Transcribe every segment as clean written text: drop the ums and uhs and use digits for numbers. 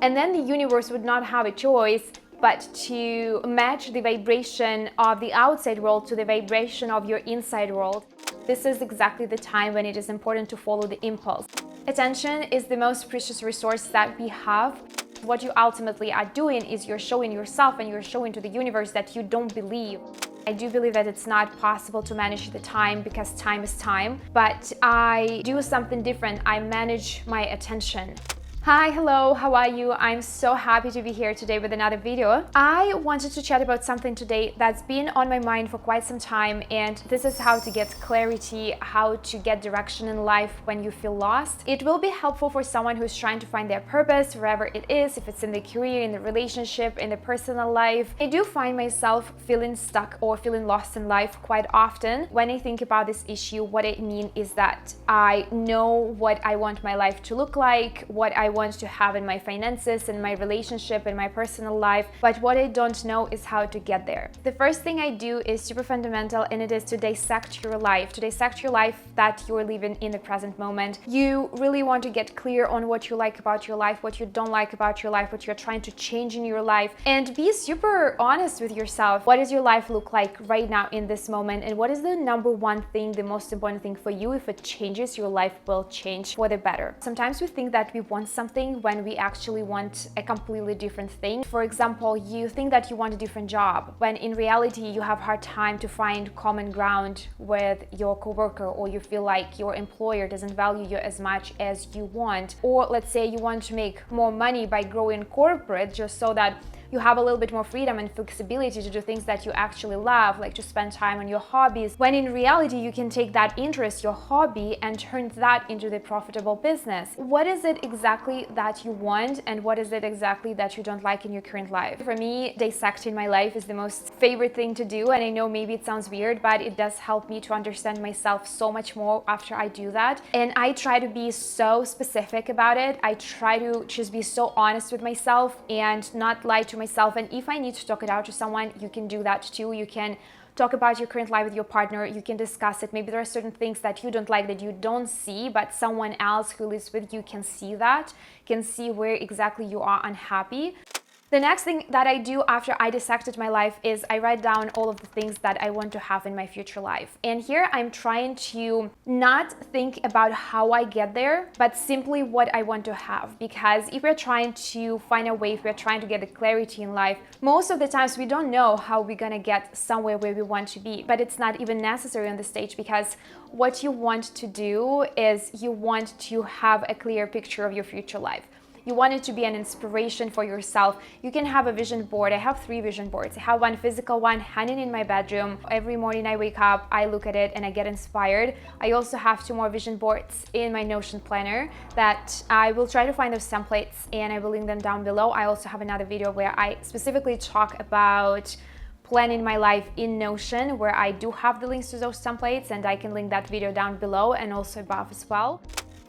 And then the universe would not have a choice but to match the vibration of the outside world to the vibration of your inside world. This is exactly the time when it is important to follow the impulse. Attention is the most precious resource that we have. What you ultimately are doing is you're showing yourself and you're showing to the universe that you don't believe. I do believe that it's not possible to manage the time because time is time, but I do something different. I manage my attention. Hi, hello, how are you? I'm so happy to be here today with another video. I wanted to chat about something today that's been on my mind for quite some time, and this is how to get clarity, how to get direction in life when you feel lost. It will be helpful for someone who's trying to find their purpose, wherever it is, if it's in the career, in the relationship, in the personal life. I do find myself feeling stuck or feeling lost in life quite often. When I think about this issue, what I mean is that I know what I want my life to look like, what I want to have in my finances, in my relationship, in my personal life, but what I don't know is how to get there. The first thing I do is super fundamental, and it is to dissect your life, that you're living in the present moment. You really want to get clear on what you like about your life, what you don't like about your life, what you're trying to change in your life, and be super honest with yourself. What does your life look like right now in this moment, and what is the number one thing, the most important thing for you? If it changes, your life will change for the better. Sometimes we think that we want something when we actually want a completely different thing. For example, you think that you want a different job, when in reality you have a hard time to find common ground with your coworker, or you feel like your employer doesn't value you as much as you want. Or let's say you want to make more money by growing corporate just so that you have a little bit more freedom and flexibility to do things that you actually love, like to spend time on your hobbies, when in reality you can take that interest, your hobby, and turn that into the profitable business. What is it exactly that you want, and what is it exactly that you don't like in your current life? For me, dissecting my life is the most favorite thing to do, and I know maybe it sounds weird, but it does help me to understand myself so much more after I do that. And I try to be so specific about it. I try to just be so honest with myself and not lie to myself. And if I need to talk it out to someone, you can do that too. You can talk about your current life with your partner. You can discuss it. Maybe there are certain things that you don't like, that you don't see, but someone else who lives with you can see that, can see where exactly you are unhappy. The next thing that I do after I dissected my life is I write down all of the things that I want to have in my future life. And here I'm trying to not think about how I get there, but simply what I want to have. Because if we're trying to find a way, if we're trying to get the clarity in life, most of the times we don't know how we're gonna get somewhere where we want to be. But it's not even necessary on this stage, because what you want to do is you want to have a clear picture of your future life. You want it to be an inspiration for yourself. You can have a vision board. I have 3 vision boards. I have one physical one hanging in my bedroom. Every morning I wake up, I look at it and I get inspired. I also have 2 more vision boards in my Notion planner that I will try to find those templates, and I will link them down below. I also have another video where I specifically talk about planning my life in Notion, where I do have the links to those templates, and I can link that video down below and also above as well.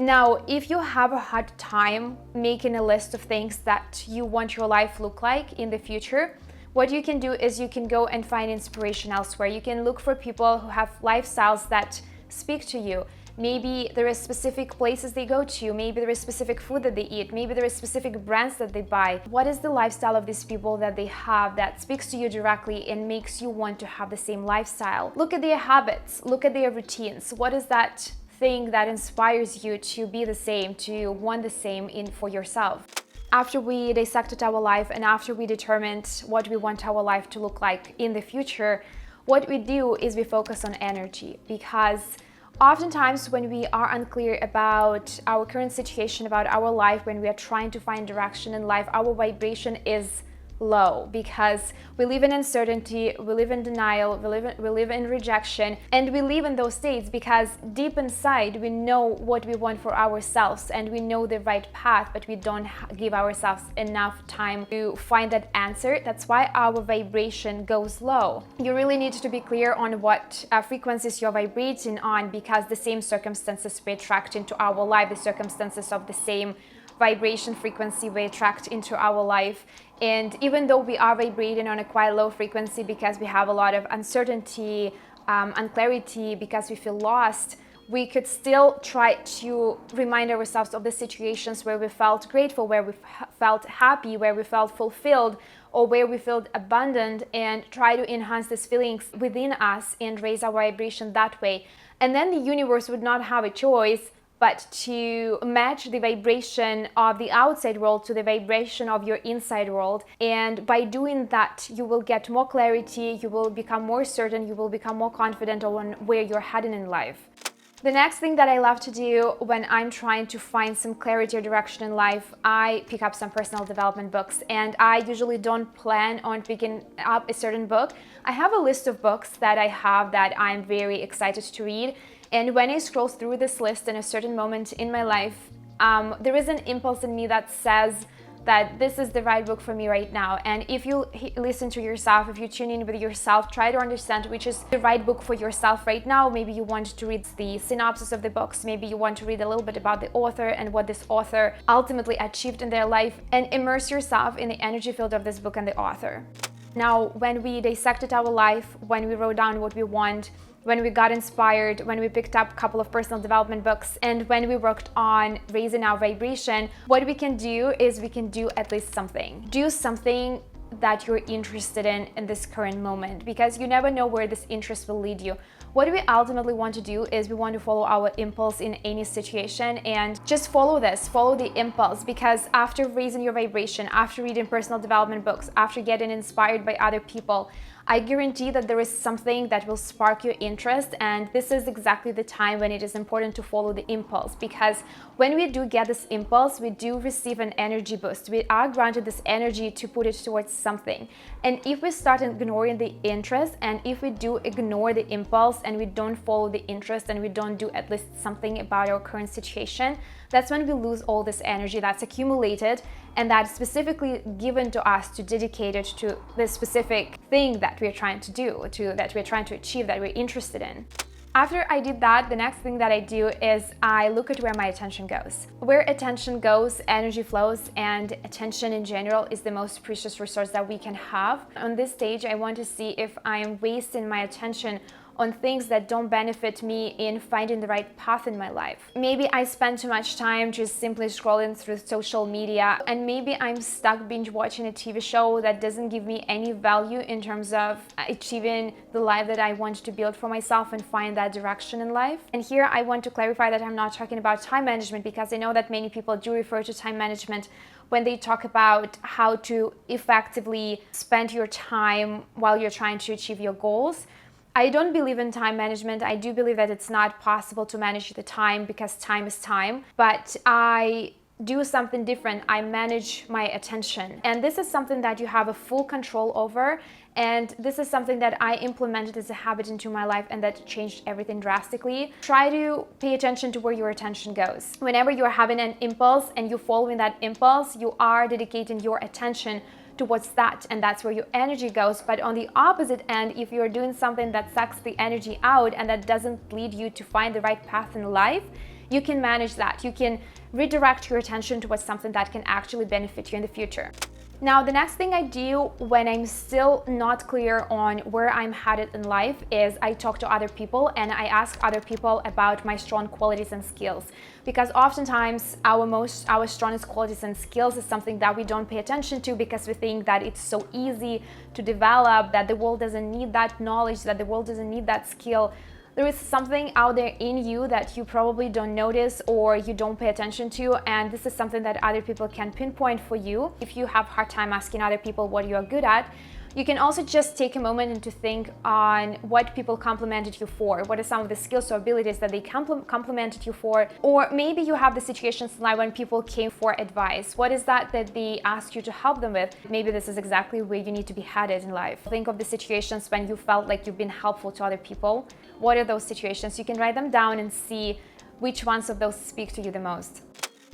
Now, if you have a hard time making a list of things that you want your life look like in the future, what you can do is you can go and find inspiration elsewhere. You can look for people who have lifestyles that speak to you. Maybe there is specific places they go to, maybe there is specific food that they eat, maybe there is specific brands that they buy. What is the lifestyle of these people that they have that speaks to you directly and makes you want to have the same lifestyle? Look at their habits, look at their routines. What is that thing that inspires you to be the same, to want the same for yourself? After we dissected our life and after we determined what we want our life to look like in the future, what we do is we focus on energy, because oftentimes when we are unclear about our current situation, about our life, when we are trying to find direction in life, our vibration is low, because we live in uncertainty, we live in denial, we live in rejection, and we live in those states because deep inside we know what we want for ourselves and we know the right path, but we don't give ourselves enough time to find that answer. That's why our vibration goes low. You really need to be clear on what frequencies you're vibrating on, because the same circumstances we attract into our life, the circumstances of the same vibration frequency we attract into our life. And even though we are vibrating on a quite low frequency because we have a lot of uncertainty, unclarity, because we feel lost, we could still try to remind ourselves of the situations where we felt grateful, where we felt happy, where we felt fulfilled, or where we felt abundant, and try to enhance these feelings within us and raise our vibration that way. And then the universe would not have a choice but to match the vibration of the outside world to the vibration of your inside world. And by doing that, you will get more clarity, you will become more certain, you will become more confident on where you're heading in life. The next thing that I love to do when I'm trying to find some clarity or direction in life, I pick up some personal development books. And I usually don't plan on picking up a certain book. I have a list of books that I have that I'm very excited to read. And when I scroll through this list in a certain moment in my life, there is an impulse in me that says that this is the right book for me right now. And if you listen to yourself, if you tune in with yourself, try to understand which is the right book for yourself right now. Maybe you want to read the synopsis of the books. Maybe you want to read a little bit about the author and what this author ultimately achieved in their life, and immerse yourself in the energy field of this book and the author. Now, when we dissected our life, when we wrote down what we want, when we got inspired, when we picked up a couple of personal development books, and when we worked on raising our vibration, what we can do is we can do at least something. Do something that you're interested in this current moment, because you never know where this interest will lead you. What we ultimately want to do is we want to follow our impulse in any situation, and just follow the impulse, because after raising your vibration, after reading personal development books, after getting inspired by other people, I guarantee that there is something that will spark your interest, and this is exactly the time when it is important to follow the impulse, because when we do get this impulse, we do receive an energy boost. We are granted this energy to put it towards something. And if we start ignoring the interest, and if we do ignore the impulse and we don't follow the interest, and we don't do at least something about our current situation, that's when we lose all this energy that's accumulated and that's specifically given to us to dedicate it to the specific thing that we're trying to do, that we're trying to achieve, that we're interested in. After I did that, the next thing that I do is I look at where my attention goes. Where attention goes, energy flows, and attention in general is the most precious resource that we can have. On this stage, I want to see if I am wasting my attention on things that don't benefit me in finding the right path in my life. Maybe I spend too much time just simply scrolling through social media, and maybe I'm stuck binge watching a TV show that doesn't give me any value in terms of achieving the life that I want to build for myself and find that direction in life. And here I want to clarify that I'm not talking about time management, because I know that many people do refer to time management when they talk about how to effectively spend your time while you're trying to achieve your goals. I don't believe in time management. I do believe that it's not possible to manage the time, because time is time. But I do something different. I manage my attention. And this is something that you have a full control over. And this is something that I implemented as a habit into my life, and that changed everything drastically. Try to pay attention to where your attention goes. Whenever you're having an impulse and you're following that impulse, you are dedicating your attention towards that, and that's where your energy goes. But on the opposite end, if you're doing something that sucks the energy out and that doesn't lead you to find the right path in life, you can manage that. You can redirect your attention towards something that can actually benefit you in the future. Now, the next thing I do when I'm still not clear on where I'm headed in life is I talk to other people and I ask other people about my strong qualities and skills. Because oftentimes our strongest qualities and skills is something that we don't pay attention to, because we think that it's so easy to develop, that the world doesn't need that knowledge, that the world doesn't need that skill. There is something out there in you that you probably don't notice or you don't pay attention to, and this is something that other people can pinpoint for you. If you have a hard time asking other people what you're good at, you can also just take a moment and to think on what people complimented you for. What are some of the skills or abilities that they complimented you for? Or maybe you have the situations in life when people came for advice. What is that they asked you to help them with? Maybe this is exactly where you need to be headed in life. Think of the situations when you felt like you've been helpful to other people. What are those situations? You can write them down and see which ones of those speak to you the most.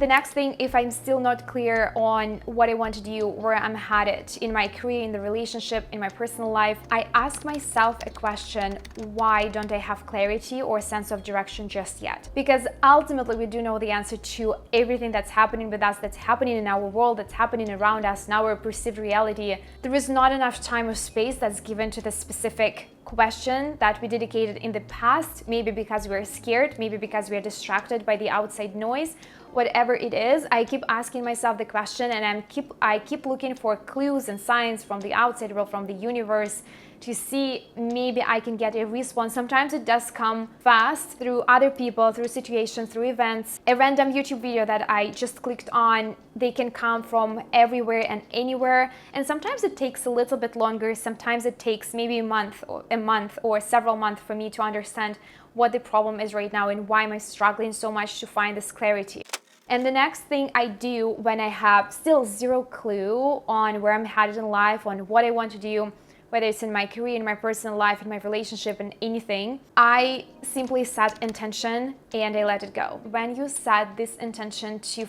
The next thing, if I'm still not clear on what I want to do, where I'm headed in my career, in the relationship, in my personal life, I ask myself a question: why don't I have clarity or sense of direction just yet? Because ultimately we do know the answer to everything that's happening with us, that's happening in our world, that's happening around us, in our perceived reality. There is not enough time or space that's given to the specific question that we dedicated in the past, maybe because we're scared, maybe because we're distracted by the outside noise. Whatever it is, I keep asking myself the question, and I keep looking for clues and signs from the outside world, from the universe, to see maybe I can get a response. Sometimes it does come fast through other people, through situations, through events. A random YouTube video that I just clicked on, they can come from everywhere and anywhere. And sometimes it takes a little bit longer. Sometimes it takes maybe a month or several months for me to understand what the problem is right now and why am I struggling so much to find this clarity. And the next thing I do when I have still zero clue on where I'm headed in life, on what I want to do, whether it's in my career, in my personal life, in my relationship, in anything, I simply set intention and I let it go. When you set this intention to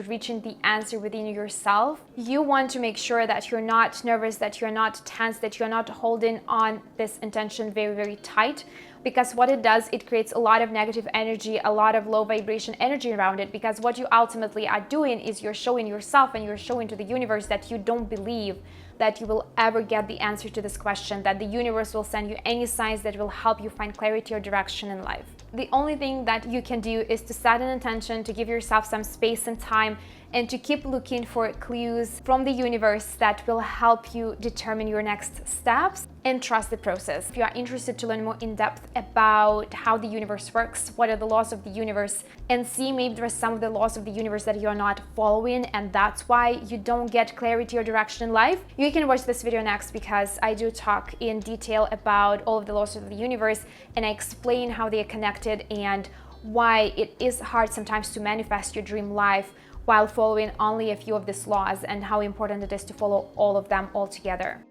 reaching the answer within yourself, you want to make sure that you're not nervous, that you're not tense, that you're not holding on this intention very, very tight. Because what it does, it creates a lot of negative energy, a lot of low vibration energy around it. Because what you ultimately are doing is you're showing yourself and you're showing to the universe that you don't believe that you will ever get the answer to this question, that the universe will send you any signs that will help you find clarity or direction in life. The only thing that you can do is to set an intention, to give yourself some space and time, and to keep looking for clues from the universe that will help you determine your next steps, and trust the process. If you are interested to learn more in depth about how the universe works, what are the laws of the universe, and see maybe there are some of the laws of the universe that you're not following and that's why you don't get clarity or direction in life, you can watch this video next, because I do talk in detail about all of the laws of the universe and I explain how they are connected and why it is hard sometimes to manifest your dream life while following only a few of these laws, and how important it is to follow all of them all together.